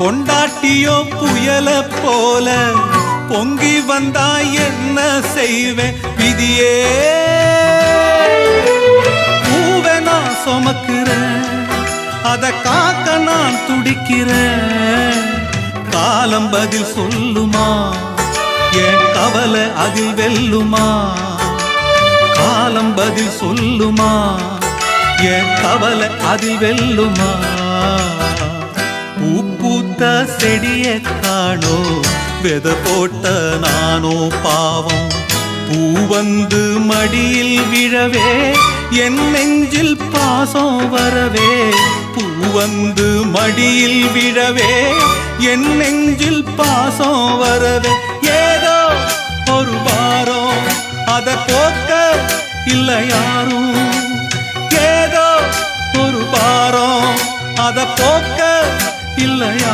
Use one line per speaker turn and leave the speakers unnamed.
பொண்டாட்டியோ புயல போல பொங்கி வந்தா என்ன செய்வேன் விதியே. பூவை நான் சுமக்கிறேன், அத காக்க நான் துடிக்கிறேன். காலம் பதில் சொல்லுமா, என் கவலை அதில் வெல்லுமா. காலம் பதில் சொல்லுமா, என் கவலை அதில் வெல்லுமா. பூ பூத்த செடிய காணோ, வெத போட்ட நானோ பாவம். பூ வந்து மடியில் விழவே, என் நெஞ்சில் பாசம் வரவே. பூ வந்து மடியில் விழவே, என் நெஞ்சில் பாசம் வரவே. ஏதோ ஒரு வாரம் அத போக்க இல்ல யாரும். ஏதோ ஒரு வாரம் அத போக்க இல்லையா.